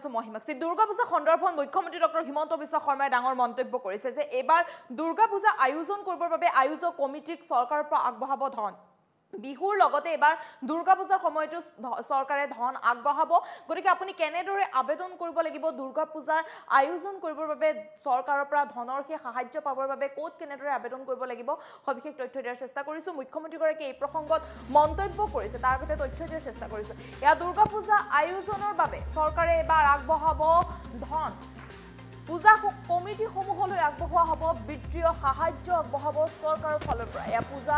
মহিমাক্ষী দুৰ্গা পূজা সন্দৰ্ভত মুখ্যমন্ত্ৰী ডক্টৰ হিমন্ত বিশ্ব শৰ্মাই ডাঙৰ মন্তব্য কৰিছে যে এবাৰ দুৰ্গা পূজা আয়োজন কৰিবৰ বাবে আয়োজক কমিটিক চৰকাৰৰ পৰা আগবঢ়াব ধন বিহুৰ লগতে এবাৰ দুৰ্গা পূজাৰ সময়তো চৰকাৰে ধন আগবঢ়াব গতিকে আপুনি কেনেদৰে আবেদন কৰিব লাগিব দুৰ্গা পূজাৰ আয়োজন কৰিবৰ বাবে চৰকাৰৰ পৰা ধনৰ সেই সাহায্য পাবৰ বাবে কোত কেনেদৰে আবেদন কৰিব লাগিব সবিশেষ তথ্য দিয়াৰ চেষ্টা কৰিছো মুখ্যমন্ত্ৰীগৰাকী এই প্ৰসংগত মন্তব্য কৰিছে তাৰ ভিতৰত তথ্য দিয়াৰ চেষ্টা কৰিছো এয়া দুৰ্গা পূজা আয়োজনৰ বাবে চৰকাৰে এবাৰ আগবঢ়াব ধন পূজা কমিটি সমূহলৈ আগবঢ়োৱা হ'ব বিত্তীয় সাহায্য আগবঢ়াব চৰকাৰৰ ফালৰ পৰা এয়া পূজা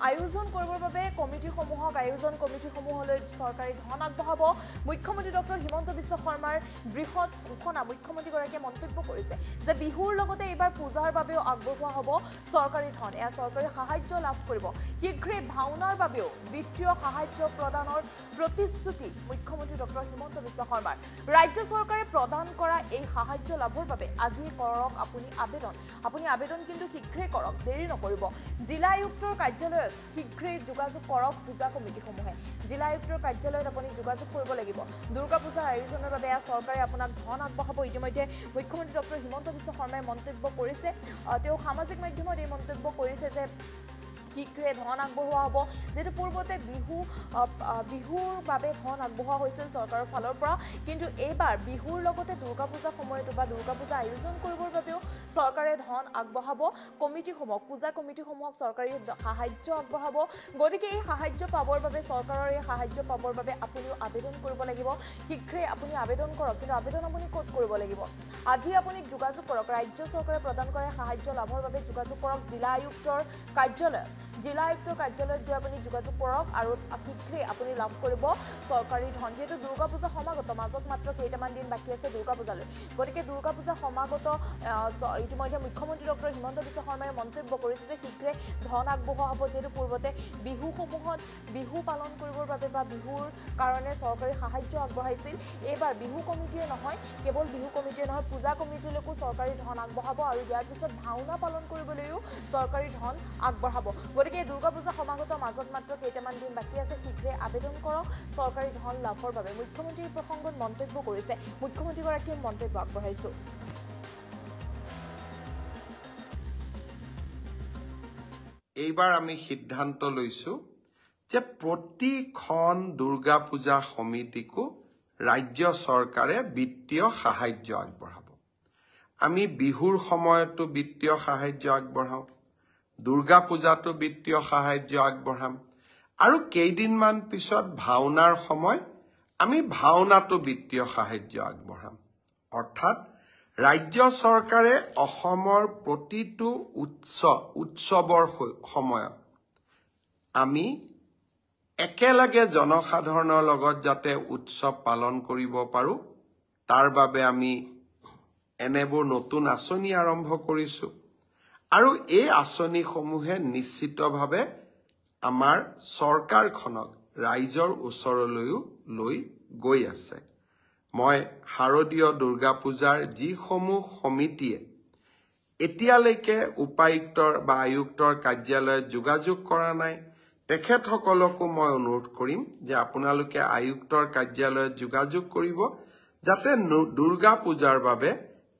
আয়োজন কৰিবৰ বাবে কমিটিসমূহক আয়োজন কমিটিসমূহলৈ চৰকাৰী ধন আগবঢ়াব মুখ্যমন্ত্ৰী ডক্টৰ হিমন্ত বিশ্ব শৰ্মাৰ বৃহৎ ঘোষণা মুখ্যমন্ত্ৰীগৰাকীয়ে মন্তব্য কৰিছে যে বিহুৰ লগতে এইবাৰ পূজাৰ বাবেও আগবঢ়োৱা হ'ব চৰকাৰী ধন এয়া চৰকাৰী সাহায্য লাভ কৰিব শীঘ্ৰে ভাওনাৰ বাবেও বিত্তীয় সাহায্য প্ৰদানৰ প্ৰতিশ্ৰুতি মুখ্যমন্ত্ৰী ডক্টৰ হিমন্ত বিশ্ব শৰ্মাৰ ৰাজ্য চৰকাৰে প্ৰদান কৰা এই সাহায্য লাভ বাবে আজি কৰক আপুনি আবেদন কিন্তু শীঘ্ৰে কৰক দেৰি নকৰিব জিলা আয়ুক্তৰ কাৰ্যালয়ত শীঘ্ৰে যোগাযোগ কৰক পূজা কমিটিসমূহে জিলা আয়ুক্তৰ কাৰ্যালয়ত আপুনি যোগাযোগ কৰিব লাগিব দুৰ্গা পূজাৰ আয়োজনৰ বাবে চৰকাৰে আপোনাক ধন আগবঢ়াব ইতিমধ্যে মুখ্যমন্ত্ৰী ডক্টৰ হিমন্ত বিশ্ব শৰ্মাই মন্তব্য কৰিছে তেওঁ সামাজিক মাধ্যমত এই মন্তব্য কৰিছে যে শীঘ্ৰে ধন আগবঢ়োৱা হ'ব যেটো পূৰ্বতে বিহুৰ বাবে ধন আগবঢ়োৱা হৈছিল চৰকাৰৰ ফালৰ পৰা কিন্তু এইবাৰ বিহুৰ লগতে দুৰ্গা পূজাৰ সময়তো বা দুৰ্গা পূজা আয়োজন কৰিবৰ বাবেও চৰকাৰে ধন আগবঢ়াব কমিটিসমূহক পূজা কমিটিসমূহক চৰকাৰী সাহায্য আগবঢ়াব গতিকে এই সাহায্য পাবৰ বাবে চৰকাৰৰ এই সাহায্য পাবৰ বাবে আপুনিও আবেদন কৰিব লাগিব শীঘ্ৰে আপুনি আবেদন কৰক কিন্তু আবেদন আপুনি ক'ত কৰিব লাগিব আজি আপুনি যোগাযোগ কৰক ৰাজ্য চৰকাৰে প্ৰদান কৰা সাহায্য লাভৰ বাবে যোগাযোগ কৰক জিলা আয়ুক্তৰ কাৰ্যালয়ত গৈ আপুনি যোগাযোগ কৰক আৰু শীঘ্ৰে আপুনি লাভ কৰিব চৰকাৰী ধন যেটো দুৰ্গা পূজা সমাগত মাজত মাত্ৰ কেইটামান দিন বাকি আছে দুৰ্গা পূজালৈ গতিকে দুৰ্গা পূজা সমাগত ইতিমধ্যে মুখ্যমন্ত্ৰী ডক্টৰ হিমন্ত বিশ্ব শৰ্মাই মন্তব্য কৰিছে যে শীঘ্ৰে ধন আগবঢ়োৱা হ'ব যেটো পূৰ্বতে বিহু পালন কৰিবৰ বাবে বা বিহুৰ কাৰণে চৰকাৰী সাহায্য আগবঢ়াইছিল এইবাৰ বিহু কমিটিয়ে নহয় কেৱল বিহু কমিটিয়ে নহয় পূজা কমিটিলৈকো চৰকাৰী ধন আগবঢ়াব আৰু ইয়াৰ পিছত ভাওনা পালন কৰিবলৈও চৰকাৰী ধন আগবঢ়াব গতিকে দুৰ্গা পূজা সমাগত মাজত মাত্ৰ কেইটামান দিন বাকি আছে শীঘ্ৰে আবেদন কৰক চৰকাৰী ধন লাভৰ বাবে মুখ্যমন্ত্ৰী প্ৰসংগত মন্তব্য কৰিছে মুখ্যমন্ত্ৰীগৰাকীয়ে মন্তব্য আগবঢ়াইছো এইবাৰ আমি সিদ্ধান্ত লৈছো যে প্ৰতিখন দুৰ্গা পূজা সমিতিকো ৰাজ্য চৰকাৰে বিত্তীয় সাহায্য আগবঢ়াব আমি বিহুৰ সময়তো বিত্তীয় সাহায্য আগবঢ়াও দুৰ্গা পূজাতো বিত্তীয় সাহায্য আগবঢ়াম আৰু কেইদিনমান পিছত ভাওনাৰ সময় আমি ভাওনাতো বিত্তীয় সাহায্য আগবঢ়াম অৰ্থাৎ ৰাজ্য চৰকাৰে অসমৰ প্ৰতিটো উৎসৱৰ সময়ত আমি একেলগে জনসাধাৰণৰ লগত যাতে উৎসৱ পালন কৰিব পাৰো তাৰ বাবে আমি এনেবোৰ নতুন আঁচনি আৰম্ভ কৰিছো আৰু এই আঁচনিসমূহে নিশ্চিতভাৱে আমাৰ চৰকাৰখনক ৰাইজৰ ওচৰলৈও লৈ গৈ আছে মই শাৰদীয় দুৰ্গা পূজাৰ যিসমূহ সমিতিয়ে এতিয়ালৈকে উপায়ুক্তৰ বা আয়ুক্তৰ কাৰ্যালয়ত যোগাযোগ কৰা নাই তেখেতসকলকো মই অনুৰোধ কৰিম যে আপোনালোকে আয়ুক্তৰ কাৰ্যালয়ত যোগাযোগ কৰিব যাতে দুৰ্গা পূজাৰ বাবে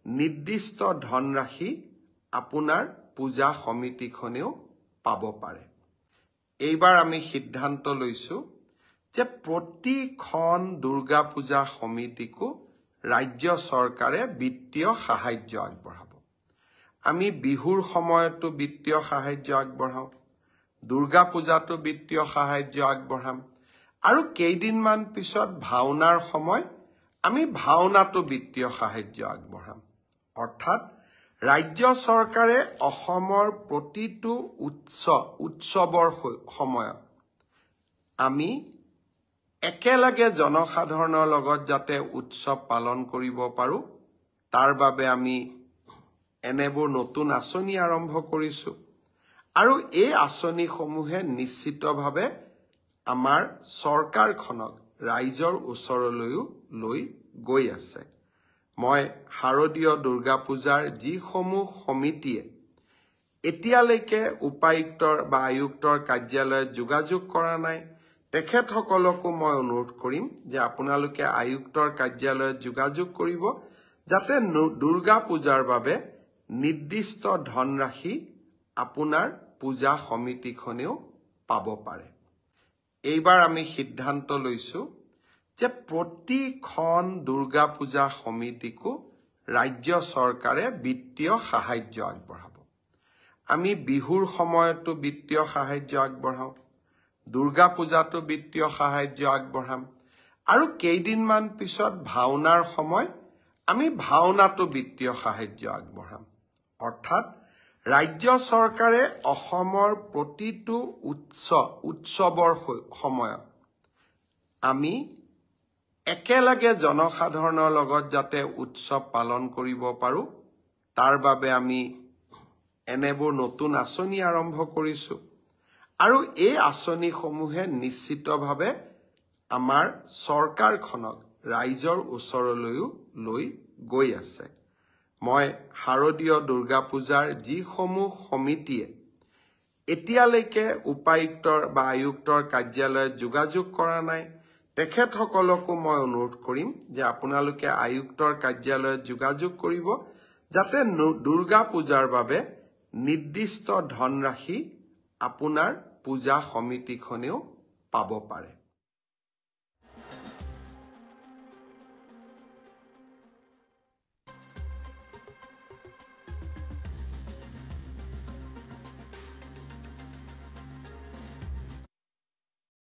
নিৰ্দিষ্ট ধনৰাশি আপোনাৰ পূজা সমিতিখনেও পাব পাৰে এইবাৰ আমি সিদ্ধান্ত লৈছো যে প্ৰতিখন দুৰ্গা পূজা সমিতিকো ৰাজ্য চৰকাৰে বিত্তীয় সাহায্য আগবঢ়াব আমি বিহুৰ সময়তো বিত্তীয় সাহায্য আগবঢ়াও দুৰ্গা পূজাতো বিত্তীয় সাহায্য আগবঢ়াম আৰু কেইদিনমান পিছত ভাওনাৰ সময় আমি ভাওনাতো বিত্তীয় সাহায্য আগবঢ়াম অৰ্থাৎ ৰাজ্য চৰকাৰে অসমৰ প্ৰতিটো উৎসৱৰ সময়ত আমি একেলগে জনসাধাৰণৰ লগত যাতে উৎসৱ পালন কৰিব পাৰো তাৰ বাবে আমি এনেবোৰ নতুন আঁচনি আৰম্ভ কৰিছো আৰু এই আঁচনিসমূহে নিশ্চিতভাৱে আমাৰ চৰকাৰখনক ৰাইজৰ ওচৰলৈও লৈ গৈ আছে মই শাৰদীয় দুৰ্গা পূজাৰ যিসমূহ সমিতিয়ে এতিয়ালৈকে উপায়ুক্তৰ বা আয়ুক্তৰ কাৰ্যালয়ত যোগাযোগ কৰা নাই তেখেতসকলকো মই অনুৰোধ কৰিম যে আপোনালোকে আয়ুক্তৰ কাৰ্যালয়ত যোগাযোগ কৰিব যাতে দুৰ্গা পূজাৰ বাবে নিৰ্দিষ্ট ধনৰাশি আপোনাৰ পূজা সমিতিখনেও পাব পাৰে। এইবাৰ আমি সিদ্ধান্ত লৈছো যে প্ৰতিখন দুৰ্গা পূজা সমিতিকো ৰাজ্য চৰকাৰে বিত্তীয় সাহায্য আগবঢ়াব। আমি বিহুৰ সময়তো বিত্তীয় সাহায্য আগবঢ়াওঁ, দুৰ্গা পূজাতো বিত্তীয় সাহায্য আগবঢ়াম, আৰু কেইদিনমান পিছত ভাওনাৰ সময় আমি ভাওনাতো বিত্তীয় সাহায্য আগবঢ়াম। অৰ্থাৎ ৰাজ্য চৰকাৰে অসমৰ প্ৰতিটো উৎসৱৰ সময়ত আমি একেলগে জনসাধাৰণৰ লগত যাতে উৎসৱ পালন কৰিব পাৰোঁ তাৰ বাবে আমি এনেবোৰ নতুন আঁচনি আৰম্ভ কৰিছোঁ, আৰু এই আঁচনিসমূহে নিশ্চিতভাৱে আমাৰ চৰকাৰখনক ৰাইজৰ ওচৰলৈও লৈ গৈ আছে। মই শাৰদীয় দুৰ্গা পূজাৰ যিসমূহ সমিতিয়ে এতিয়ালৈকে উপায়ুক্তৰ বা আয়ুক্তৰ কাৰ্যালয়ত যোগাযোগ কৰা নাই তেখেতসকলকো মই অনুৰোধ কৰিম যে আপোনালোকে আয়ুক্তৰ কাৰ্যালয়ত যোগাযোগ কৰিব যাতে দুৰ্গা পূজাৰ বাবে নিৰ্দিষ্ট ধনৰাশি আপোনাৰ পূজা সমিতিখনেও পাব পাৰে।